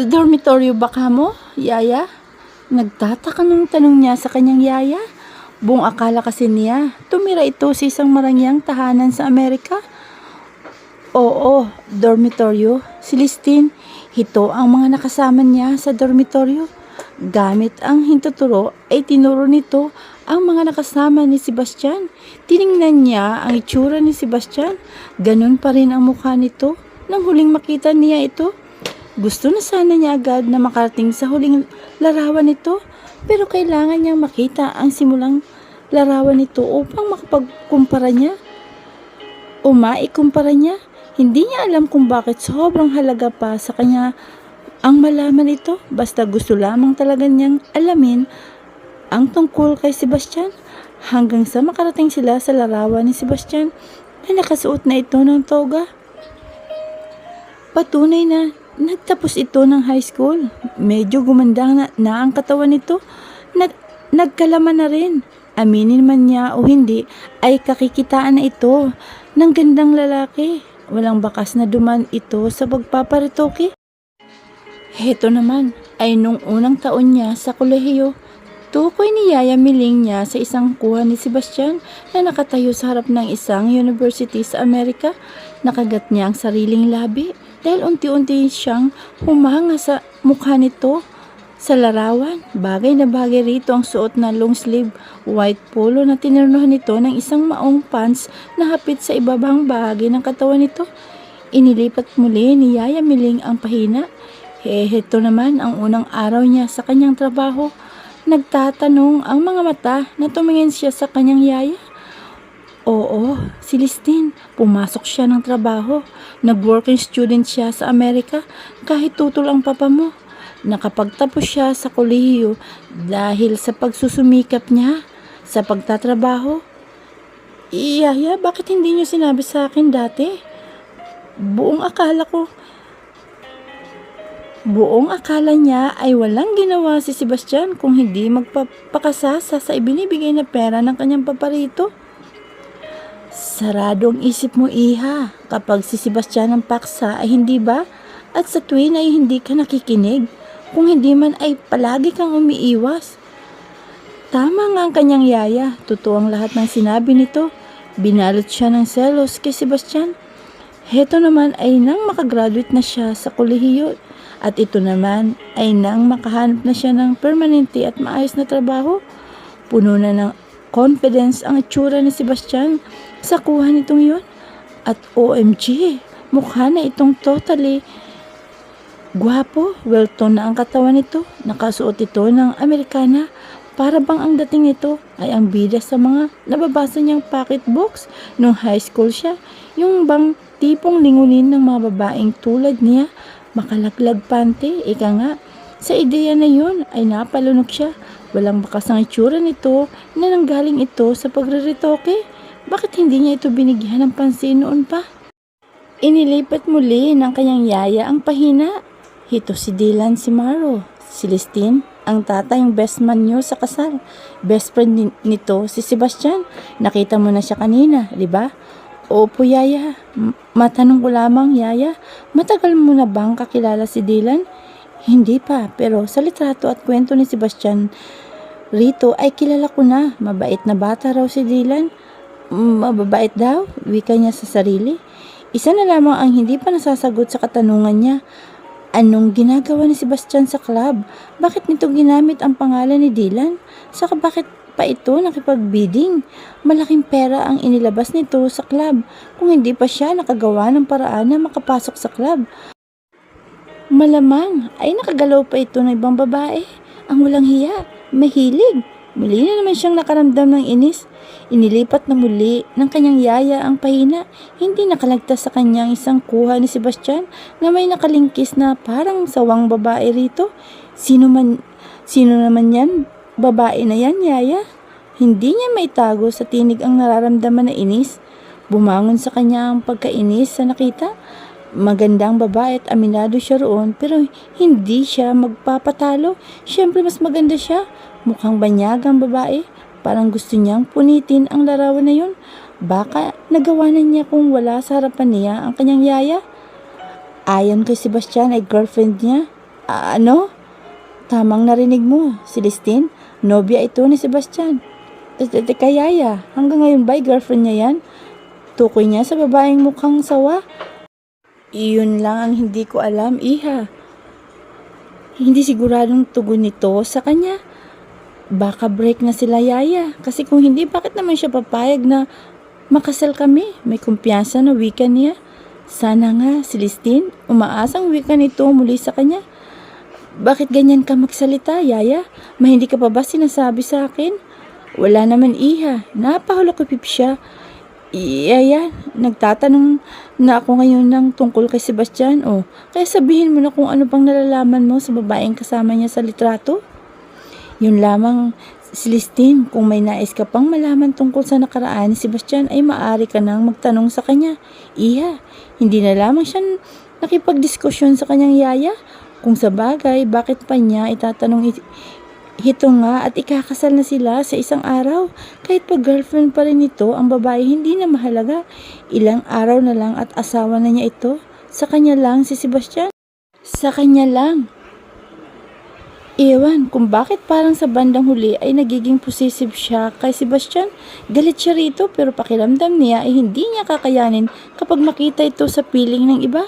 Dormitoryo ba ka mo, yaya? Nagtataka nung tanong niya sa kanyang yaya. Buong akala kasi niya, tumira ito sa isang marangyang tahanan sa Amerika. Oo, dormitoryo. Celestine, ito ang mga nakasama niya sa dormitoryo. Gamit ang hintuturo ay tinuro nito ang mga nakasama ni Sebastian. Tiningnan niya ang itsura ni Sebastian. Ganun pa rin ang mukha nito nang huling makita niya ito. Gusto na sana niya agad na makarating sa huling larawan nito, pero kailangan niyang makita ang simulang larawan nito upang makapagkumpara niya o maikumpara niya. Hindi niya alam kung bakit sobrang halaga pa sa kanya ang malaman ito, basta gusto lamang talaga niyang alamin ang tungkol kay Sebastian, hanggang sa makarating sila sa larawan ni Sebastian na nakasuot na ito ng toga. Patunay na nagtapos ito ng high school. Medyo gumanda na ang katawan nito. Nagkalaman na rin. Aminin man niya o hindi, ay kakikitaan na ito ng gandang lalaki. Walang bakas na duman ito sa pagpaparitoke. Heto naman ay nung unang taon niya sa kolehiyo. Tukoy ni Yaya Miling niya sa isang kuha ni Sebastian na nakatayo sa harap ng isang university sa Amerika. Nakagat niya ang sariling labi dahil unti-unti siyang humanga sa mukha nito sa larawan. Bagay na bagay rito ang suot na long sleeve white polo na tinirnohan nito ng isang maong pants na hapit sa ibabang bahagi ng katawan nito. Inilipat muli ni Yaya Miling ang pahina. Heto naman ang unang araw niya sa kanyang trabaho. Nagtatanong ang mga mata na tumingin siya sa kanyang yaya. Oo, Celestine, pumasok siya ng trabaho. Nag-working student siya sa Amerika kahit tutol ang papa mo. Nakapagtapos siya sa kolehiyo dahil sa pagsusumikap niya sa pagtatrabaho. Yaya, bakit hindi niyo sinabi sa akin dati? Buong akala niya ay walang ginawa si Sebastian kung hindi magpapakasasa sa ibinibigay na pera ng kanyang paparito. Sarado ang isip mo, iha, kapag si Sebastian ang paksa ay hindi ba? At sa tuwin ay hindi ka nakikinig, kung hindi man ay palagi kang umiiwas. Tama nga ang kanyang yaya, totoo ang lahat ng sinabi nito. Binalot siya ng selos kay Sebastian. Heto naman ay nang makagraduate na siya sa kolehiyo. At ito naman ay nang makahanap na siya ng permanente at maayos na trabaho. Puno na ng confidence ang itsura ni Sebastian sa kuha nitong yun. At OMG, mukha na itong totally gwapo. Well-toned na ang katawan nito. Nakasuot ito ng Amerikana. Para bang ang dating nito ay ang bida sa mga nababasa niyang pocketbooks nung high school siya. Yung bang tipong lingunin ng mga babaeng tulad niya. Makalaglag pante, ika nga. Sa ideya na yun ay napalunok siya. Walang bakas ang itsura nito na nanggaling ito sa pagreritoke. Bakit hindi niya ito binigyan ng pansin noon pa? Inilipat muli ng kanyang yaya ang pahina. Ito si Dylan Simaro. Celestine, ang tatay, yung best man niyo sa kasal. Best friend nito si Sebastian. Nakita mo na siya kanina, di ba? Opo, yaya. Matanong ko lamang, yaya, matagal mo na bang kakilala si Dylan? Hindi pa, pero sa litrato at kwento ni Sebastian rito ay kilala ko na. Mabait na bata raw si Dylan. Mababait daw, wika niya sa sarili. Isa na lamang ang hindi pa nasasagot sa katanungan niya. Anong ginagawa ni Sebastian sa club? Bakit nito ginamit ang pangalan ni Dylan? Saka bakit pa ito nakipag-bidding? Malaking pera ang inilabas nito sa club kung hindi pa siya nakagawa ng paraan na makapasok sa club. Malamang ay nakagalaw pa ito ng ibang babae. Ang walang hiya, mahilig. Muli na naman siyang nakaramdam ng inis. Inilipat na muli ng kanyang yaya ang pahina. Hindi nakalagtas sa kanyang isang kuha ni Sebastian na may nakalingkis na parang sawang babae rito. Sino naman yan? Babae na yan, yaya? Hindi niya maitago sa tinig ang nararamdaman na inis. Bumangon sa kanya ang pagkainis sa nakita. Magandang babae at aminado siya roon, pero hindi siya magpapatalo. Siyempre mas maganda siya. Mukhang banyagang babae. Parang gusto niyang punitin ang larawan na yun. Baka nagawa na niya kung wala sa harapan niya ang kanyang yaya. Ayon kay Sebastian ay girlfriend niya. Ano? Tamang narinig mo, Celestine. Nobya ito ni Sebastian. Teka Yaya, hanggang ngayon ba girlfriend niya yan? Tukoy niya sa babaeng mukhang sawa. Iyon lang ang hindi ko alam, Iha. Hindi siguradong tugon nito sa kanya. Baka break na sila Yaya. Kasi kung hindi, bakit naman siya papayag na makasal kami? May kumpiyansa na wika niya. Sana nga, Celestine, umaasang wika nito muli sa kanya. Bakit ganyan ka magsalita, Yaya? Hindi ka pa ba sinasabi sa akin? Wala naman, Iha. Napahulokipip siya. Yaya, nagtatanong na ako ngayon ng tungkol kay Sebastian. Kaya sabihin mo na kung ano pang nalalaman mo sa babaeng kasama niya sa litrato. Yun lamang, Celestine, kung may nais ka pang malaman tungkol sa nakaraan ni Sebastian ay maaari ka nang magtanong sa kanya. Iha, hindi na lamang siya nakipagdiskusyon sa kanyang yaya. Kung sa bagay, bakit pa niya itatanong ito nga at ikakasal na sila sa isang araw? Kahit pa girlfriend pa rin ito, ang babae hindi na mahalaga. Ilang araw na lang at asawa na niya ito. Sa kanya lang si Sebastian. Sa kanya lang. Ewan kung bakit parang sa bandang huli ay nagiging possessive siya kay Sebastian. Galit siya rito pero pakiramdam niya ay hindi niya kakayanin kapag makita ito sa piling ng iba.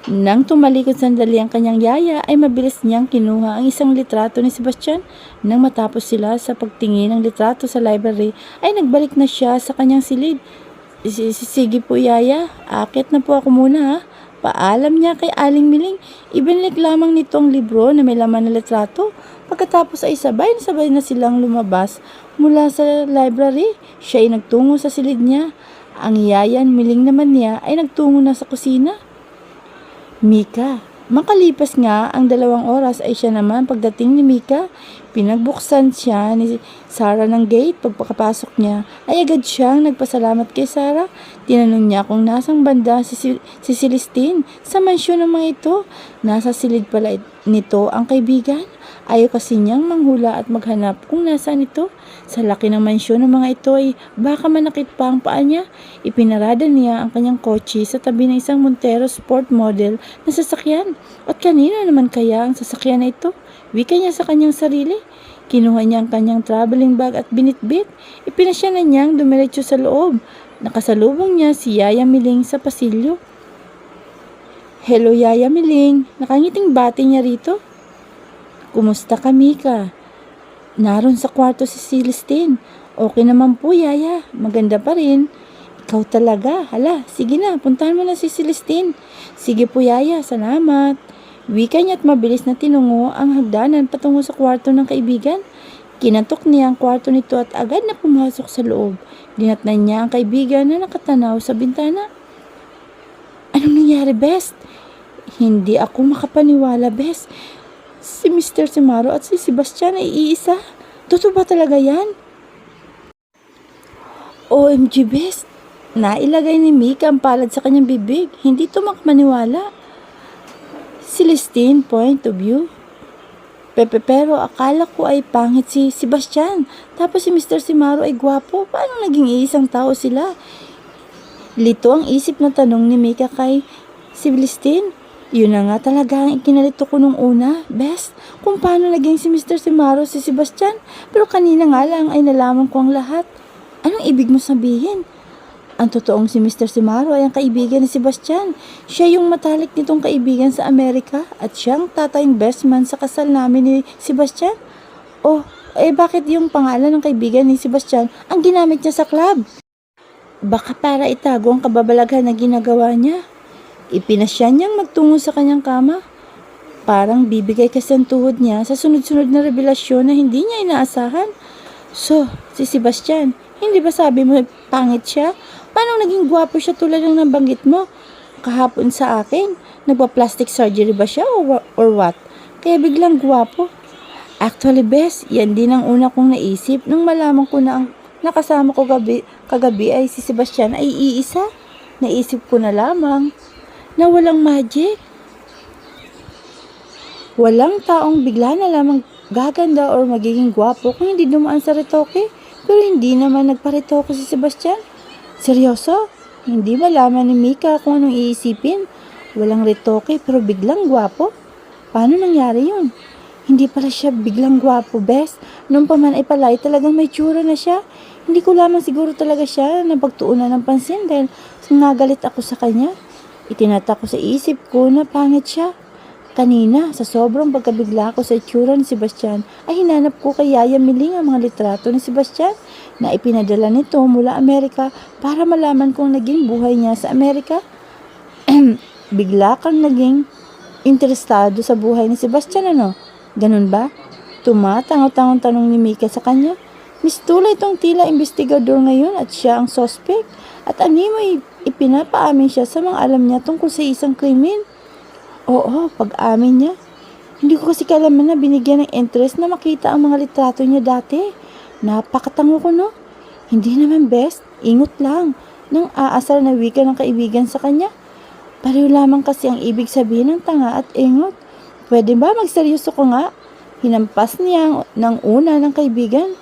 Nang tumalikod sandali ang kanyang yaya ay mabilis niyang kinuha ang isang litrato ni Sebastian. Nang matapos sila sa pagtingin ng litrato sa library ay nagbalik na siya sa kanyang silid. Sige po yaya, akit na po ako muna ha. Paalam niya kay Aling Miling. Ibinalik lamang nito ang libro na may laman na litrato. Pagkatapos ay sabay na silang lumabas mula sa library. Siya ay nagtungo sa silid niya. Ang yayan Miling naman niya ay nagtungo na sa kusina. Mika. Makalipas nga ang 2 oras ay siya naman pagdating ni Mika. Pinagbuksan siya ni Sarah ng gate. Pagpakapasok niya ay agad siyang nagpasalamat kay Sarah. Tinanong niya kung nasang banda si Celestine sa mansyon ng mga ito. Nasa silid pala nito ang kaibigan. Ayaw kasi niyang manghula at maghanap kung nasaan ito. Sa laki ng mansyon ng mga ito ay baka manakit pa ang paa niya. Ipinarada niya ang kanyang kotse sa tabi ng isang Montero sport model na sasakyan. At kanina naman kaya ang sasakyan na ito? Wika niya sa kanyang sarili. Kinuha niya ang kanyang traveling bag at binitbit. Ipinasya na niyang dumiretso sa loob. Nakasalubong niya si Yaya Miling sa pasilyo. Hello Yaya Miling, nakangiting bati niya rito. Kumusta ka, Mika? Naroon sa kwarto si Celestine. Okay naman po, Yaya. Maganda pa rin. Ikaw talaga. Hala, sige na, puntahan mo na si Celestine. Sige po, Yaya. Salamat. Wika niya at mabilis na tinungo ang hagdanan patungo sa kwarto ng kaibigan. Kinatok niya ang kwarto nito at agad na pumasok sa loob. Dinatnan niya ang kaibigan na nakatanaw sa bintana. Anong nangyari, Best? Hindi ako makapaniwala, Best. Si Mr. Simaro at si Sebastian ay iisa. Totoo ba talaga yan? OMG, Best. Nailagay ni Mika ang palad sa kanyang bibig. Hindi ito makamaniwala. Celestine, point of view. Pero akala ko ay pangit si Sebastian. Tapos si Mr. Simaro ay gwapo. Paano naging iisang tao sila? Lito ang isip na tanong ni Mika kay Celestine. Yun na nga talaga ang ikinalito ko nung una, Best, kung paano naging si Mr. Simaro si Sebastian. Pero kanina nga lang ay nalaman ko ang lahat. Anong ibig mo sabihin? Ang totoong si Mr. Simaro ay ang kaibigan ni Sebastian. Siya yung matalik nitong kaibigan sa Amerika at siyang tatayong best man sa kasal namin ni Sebastian. Bakit yung pangalan ng kaibigan ni Sebastian ang ginamit niya sa club? Baka para itago ang kababalaghan na ginagawa niya. Ipinasya niyang magtungo sa kanyang kama. Parang bibigay kasi ang tuhod niya sa sunod-sunod na revelasyon na hindi niya inaasahan. So, si Sebastian, hindi ba sabi mo pangit siya? Paano naging gwapo siya tulad ng nabanggit mo? Kahapon sa akin, nagpa-plastic surgery ba siya or what? Kaya biglang gwapo. Actually, Bes, yan din ang una kong naisip nung malaman ko na ang nakasama ko kagabi ay si Sebastian ay iisa. Naisip ko na lamang na walang magic. Walang taong bigla na lamang gaganda or magiging gwapo kung hindi dumaan sa retoke. Pero hindi naman nagparetoke si Sebastian. Seryoso? Hindi malaman ni Mika kung anong iisipin? Walang retoke pero biglang gwapo. Paano nangyari yun? Hindi pala siya biglang gwapo, best. Noong pa man ay palay, talagang may tsura na siya. Hindi ko lamang siguro talaga siya na pagtuunan ng pansin dahil nagalit ako sa kanya. Itinatak ko sa isip ko na pangit siya. Kanina, sa sobrang pagkabigla ko sa itsura ni Sebastian, ay hinanap ko kay Yaya Miling ang mga litrato ni Sebastian na ipinadala nito mula Amerika para malaman kung naging buhay niya sa Amerika. Bigla kang naging interesado sa buhay ni Sebastian, ano? Ganun ba? Tumatango-tangong tanong ni Mika sa kanya. Miss Tula itong tila investigador ngayon at siya ang suspect. At animo ipinapaamin siya sa mga alam niya tungkol sa isang krimen. Oo, pag-amin niya. Hindi ko kasi kalaman na binigyan ng interest na makita ang mga litrato niya dati. Napakatango ko, no? Hindi naman best, ingot lang. Nang aasar na wika ng kaibigan sa kanya. Pareho lamang kasi ang ibig sabihin ng tanga at ingot. Pwede ba magseryoso ko nga? Hinampas niya ng una ng kaibigan.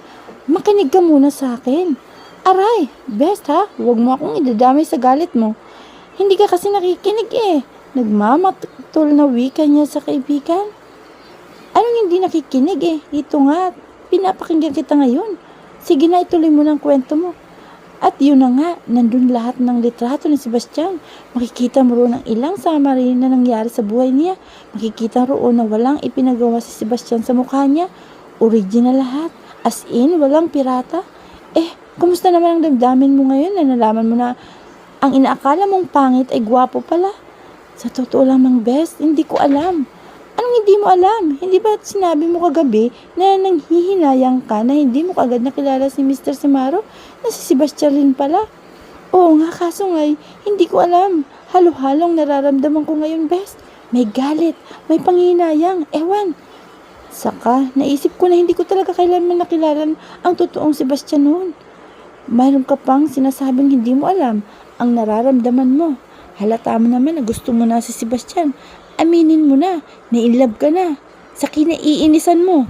Makinig ka muna sa akin. Aray, best ha, huwag mo akong idadamay sa galit mo. Hindi ka kasi nakikinig eh. Nagmamatol na wika niya sa kaibigan. Anong hindi nakikinig eh? Ito nga, pinapakinggan kita ngayon. Sige na, ituloy mo ng kwento mo. At yun na nga, nandun lahat ng litrato ni Sebastian. Makikita mo roon ang ilang summary na nangyari sa buhay niya. Makikita roon na walang ipinagawa si Sebastian sa mukha niya. Original lahat. As in, walang pirata. Kumusta naman ang damdamin mo ngayon na nalaman mo na ang inaakala mong pangit ay gwapo pala? Sa totoo lamang, best, hindi ko alam. Anong hindi mo alam? Hindi ba sinabi mo kagabi na nanghihinayang ka na hindi mo kaagad nakilala si Mr. Simaro na si Sebastian rin pala? Oo nga, kaso nga'y hindi ko alam. Halo-halong nararamdaman ko ngayon, best. May galit, may panghihinayang, ewan. Saka, naisip ko na hindi ko talaga kailanman nakilala ang totoong Sebastian noon. Mayroon ka pang sinasabing hindi mo alam ang nararamdaman mo. Halata mo naman na gusto mo na si Sebastian. Aminin mo na, na-inlove ka na. Sa kinaiinisan mo.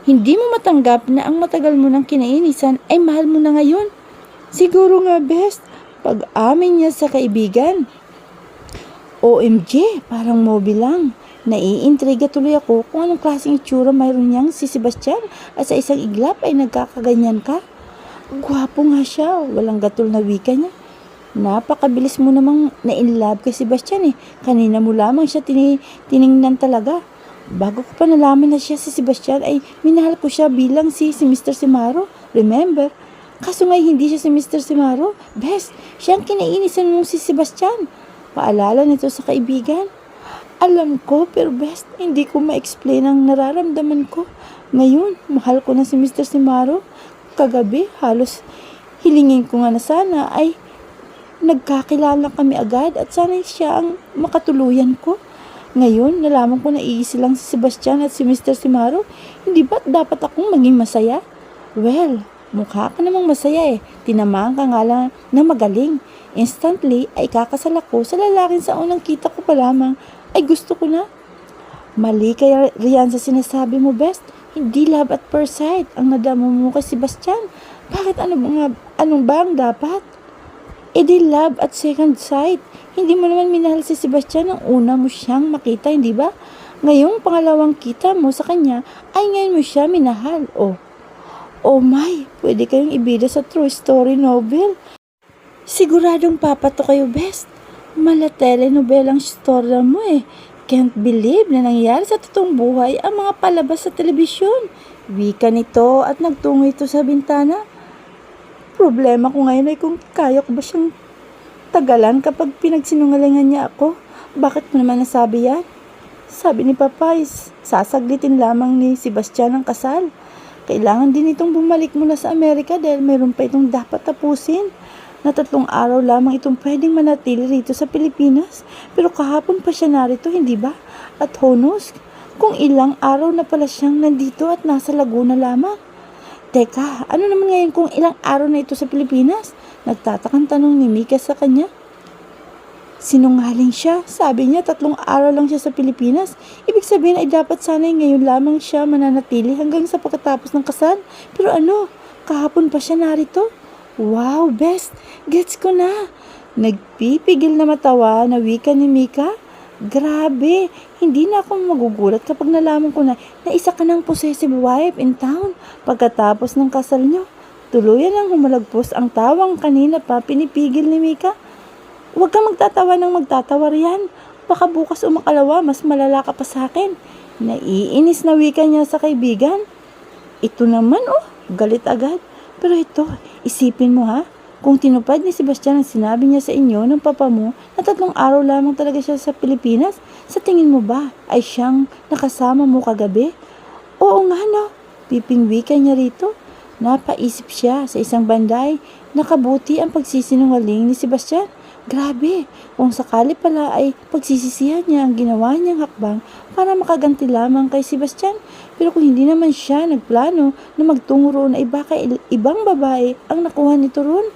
Hindi mo matanggap na ang matagal mo ng kinainisan ay mahal mo na ngayon. Siguro nga best, pag-amin niya sa kaibigan. OMG, parang Moby lang. Naiintriga tuloy ako kung anong klaseng itsura mayroon niyang si Sebastian at sa isang iglap ay nagkakaganyan ka. Gwapo nga siya, walang gatol na wika niya. Napakabilis mo namang na-inlove kay Sebastian eh. Kanina mo lamang siya tiningnan talaga. Bago ko pa nalaman na siya si Sebastian ay minahal ko siya bilang si Mr. Simaro. Remember? Kaso nga hindi siya si Mr. Simaro. Best, siya ang kinainisan mong si Sebastian. Paalala nito sa kaibigan. Alam ko, pero best, hindi ko ma-explain ang nararamdaman ko. Ngayon, mahal ko na si Mr. Simaro. Kagabi, halos hilingin ko nga na sana ay nagkakilala kami agad at sana siya ang makatuluyan ko. Ngayon, nalaman ko na iisi lang si Sebastian at si Mr. Simaro. Hindi ba't dapat akong maging masaya? Well, mukha ka namang masaya eh. Tinamaan ka nga lang na magaling. Instantly ay kakasal ako sa lalaking sa unang kita ko pa lamang ay gusto ko na. Mali kaya riyan sa sinasabi mo, best. Hindi love at first sight ang nadama mo kay Sebastian. Bakit anong ba ang dapat? Di love at second sight. Hindi mo naman minahal si Sebastian nang una mo siyang makita, hindi ba? Ngayong pangalawang kita mo sa kanya ay ngayon mo siya minahal. Oh my, pwede kayong ibida sa true story novel. Siguradong papato kayo, best. Mala telenovelang story mo eh. Can't believe na nangyari sa totoong buhay ang mga palabas sa telebisyon. Wika nito at nagtungo ito sa bintana. Problema ko ngayon ay kung kaya ko ba siyang tagalan kapag pinagsinungalingan niya ako. Bakit mo naman nasabi yan? Sabi ni Papa is sasaglitin lamang ni Sebastian ang kasal. Kailangan din itong bumalik mula sa Amerika dahil mayroon pa itong dapat tapusin. Na 3 araw lamang itong pwedeng manatili rito sa Pilipinas. Pero kahapon pa siya narito, hindi ba? At who knows kung ilang araw na pala siyang nandito at nasa Laguna lamang. Teka, ano naman ngayon kung ilang araw na ito sa Pilipinas? Nagtatakang tanong ni Mika sa kanya. Sinungaling siya. Sabi niya 3 araw lang siya sa Pilipinas. Ibig sabihin ay dapat sana'y ngayon lamang siya mananatili hanggang sa pagkatapos ng kasal. Pero kahapon pa siya narito. Wow, best. Gets ko na. Nagpipigil na matawa na wika ni Mika. Grabe, hindi na ako magugulat kapag nalaman ko na isa ka ng possessive wife in town pagkatapos ng kasal nyo. Tuluyan ang humalagpos ang tawang kanina pa pinipigil ni Mika. Huwag kang magtatawa ng magtatawa riyan. Baka bukas o makalawa mas malala ka pa sa akin. Naiinis na wika niya sa kaibigan. Ito naman galit agad. Pero ito, isipin mo ha. Kung tinupad ni Sebastian ang sinabi niya sa inyo ng papa mo na 3 araw lamang talaga siya sa Pilipinas, sa tingin mo ba ay siyang nakasama mo kagabi? Oo nga no, pipingwi ka niya rito. Napaisip siya sa isang banday. Nakabuti ang pagsisinungaling ni Sebastian. Grabe, kung sakali pala ay pagsisisihan niya ang ginawa niyang hakbang para makaganti lamang kay Sebastian. Pero kung hindi naman siya nagplano na magtungo roon ay baka ibang babae ang nakuha nito roon.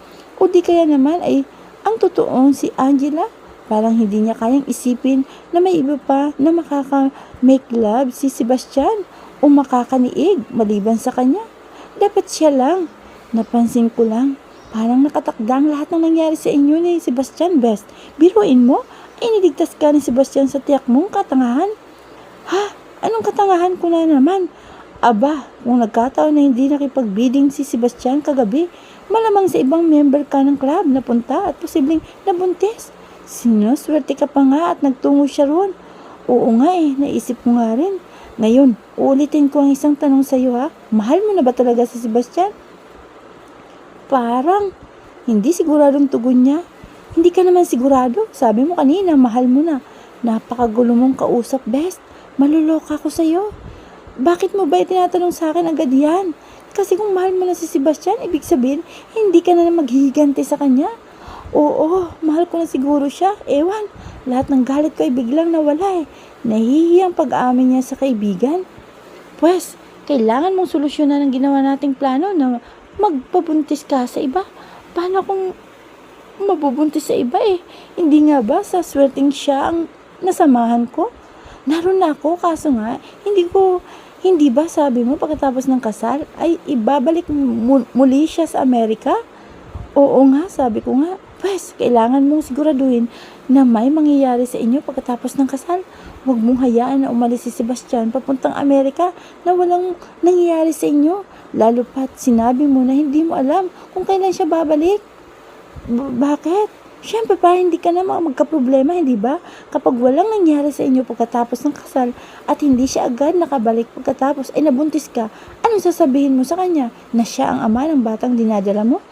O di kaya naman ay ang totoong si Angela. Parang hindi niya kayang isipin na may iba pa na makaka-make love si Sebastian o makakaniig maliban sa kanya. Dapat siya lang. Napansin ko lang, parang nakatakdang lahat ng nangyari sa inyo ni Sebastian, Best. Biruin mo, ay niligtas ka ni Sebastian sa tiyak mong katangahan. Ha? Anong katangahan ko na naman? Aba, kung nagkataon na hindi nakipag-bidding si Sebastian kagabi, malamang sa ibang member ka ng club na punta at posibleng nabuntis. Sinuswerte ka pa nga at nagtungo siya roon. Oo nga naisip ko nga rin. Ngayon, uulitin ko ang isang tanong sa iyo ha. Mahal mo na ba talaga si Sebastian? Parang, hindi siguradong tugon niya. Hindi ka naman sigurado. Sabi mo kanina, mahal mo na. Napakagulo mong kausap, Best. Maluloka ako sa iyo. Bakit mo ba itinatanong sa akin agad yan? Kasi kung mahal mo na si Sebastian, ibig sabihin, hindi ka na maghihigante sa kanya. Oo, mahal ko na siguro siya. Ewan, lahat ng galit ko ay biglang nawala Nahihiyang pag-aamin niya sa kaibigan. Pwes, kailangan mong solusyonan ang ginawa nating plano na magpabuntis ka sa iba. Paano kung mabubuntis sa iba Hindi nga ba sa swerteng siya ang nasamahan ko? Naroon na ako, kaso nga, hindi ba sabi mo pagkatapos ng kasal ay ibabalik muli siya sa Amerika? Oo nga, sabi ko nga. Pwes, kailangan mong siguraduhin na may mangyayari sa inyo pagkatapos ng kasal. Huwag mong hayaan na umalis si Sebastian papuntang Amerika na walang nangyayari sa inyo. Lalo pat sinabi mo na hindi mo alam kung kailan siya babalik. Bakit? Siyempre para hindi ka na magkaproblema, hindi ba? Kapag walang nangyari sa inyo pagkatapos ng kasal at hindi siya agad nakabalik pagkatapos ay nabuntis ka, anong sasabihin mo sa kanya? Na siya ang ama ng batang dinadala mo?